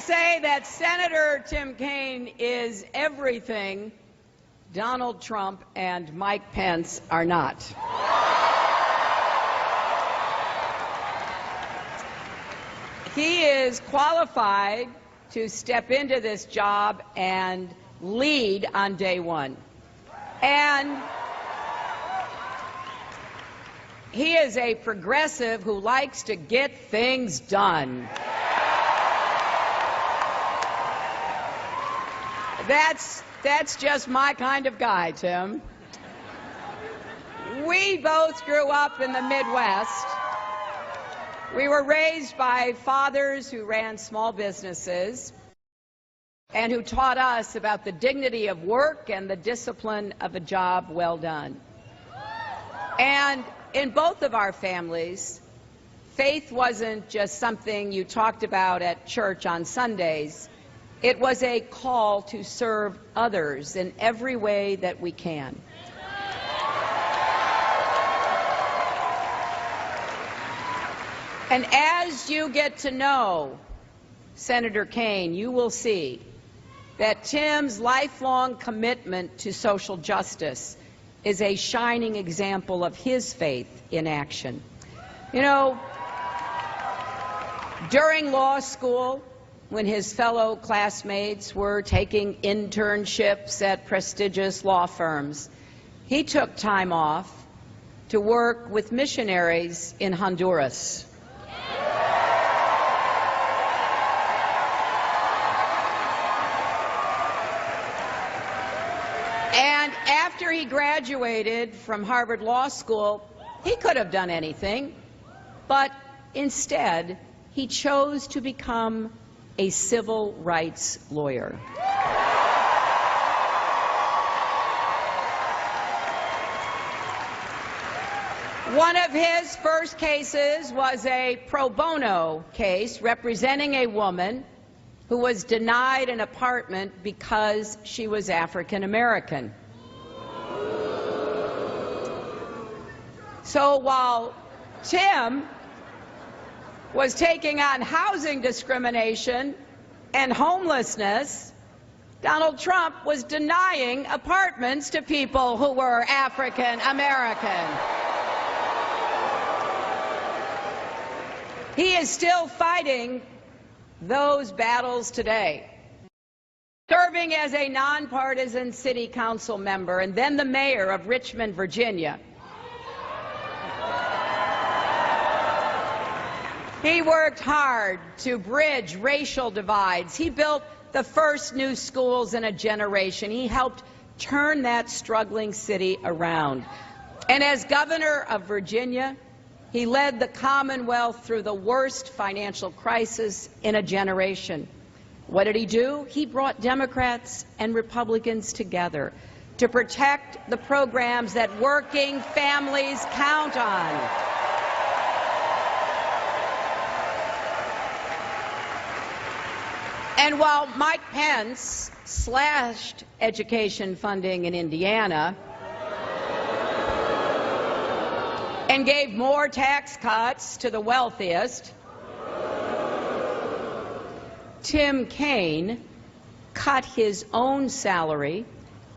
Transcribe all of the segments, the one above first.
say that Senator Tim Kaine is everything Donald Trump and Mike Pence are not. He is qualified to step into this job and lead on day one. And he is a progressive who likes to get things done. That's just my kind of guy, Tim. We both grew up in the Midwest. We were raised by fathers who ran small businesses and who taught us about the dignity of work and the discipline of a job well done. And in both of our families, faith wasn't just something you talked about at church on Sundays. It was a call to serve others in every way that we can. And as you get to know Senator Kaine, you will see that Tim's lifelong commitment to social justice is a shining example of his faith in action. You know, during law school, when his fellow classmates were taking internships at prestigious law firms, he took time off to work with missionaries in Honduras. And after he graduated from Harvard Law School, he could have done anything, but instead he chose to become a civil rights lawyer. One of his first cases was a pro bono case representing a woman who was denied an apartment because she was African American. So while Tim was taking on housing discrimination and homelessness, Donald Trump was denying apartments to people who were African American. He is still fighting those battles today. Serving as a nonpartisan city council member and then the mayor of Richmond, Virginia, he worked hard to bridge racial divides. He built the first new schools in a generation. He helped turn that struggling city around. And as governor of Virginia, he led the Commonwealth through the worst financial crisis in a generation. What did he do? He brought Democrats and Republicans together to protect the programs that working families count on. And while Mike Pence slashed education funding in Indiana and gave more tax cuts to the wealthiest, Tim Kaine cut his own salary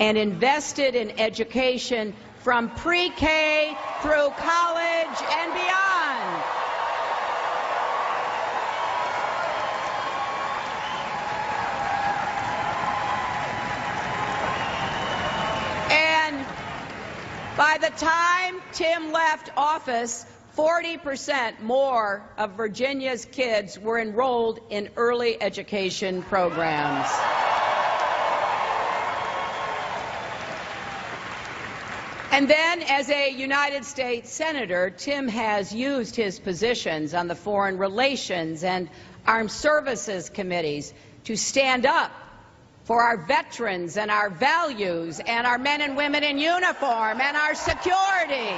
and invested in education from pre-K through college and beyond. And by the time Tim left office, 40% more of Virginia's kids were enrolled in early education programs. And then, as a United States Senator, Tim has used his positions on the Foreign Relations and Armed Services Committees to stand up for our veterans and our values and our men and women in uniform and our security.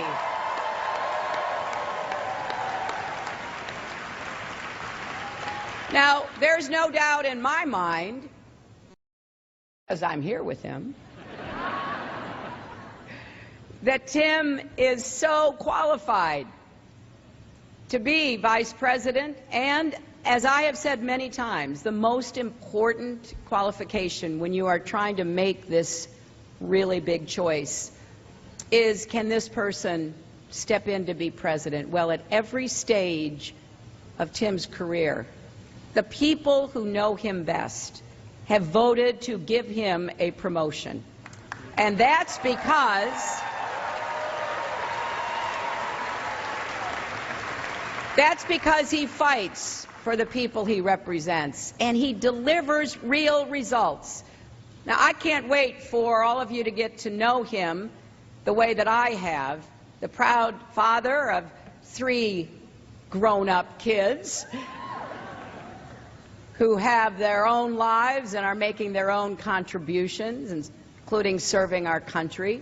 Now, there's no doubt in my mind, as I'm here with him, that Tim is so qualified to be Vice President and as I have said many times, the most important qualification when you are trying to make this really big choice is, can this person step in to be president? Well, at every stage of Tim's career, the people who know him best have voted to give him a promotion. And that's because he fights for the people he represents, and he delivers real results. Now, I can't wait for all of you to get to know him the way that I have, the proud father of 3 grown-up kids who have their own lives and are making their own contributions, including serving our country.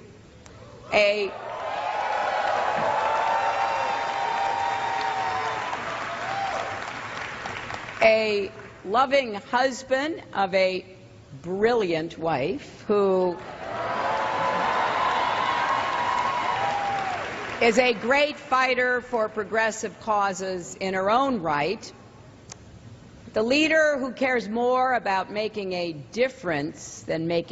A loving husband of a brilliant wife who is a great fighter for progressive causes in her own right. The leader who cares more about making a difference than making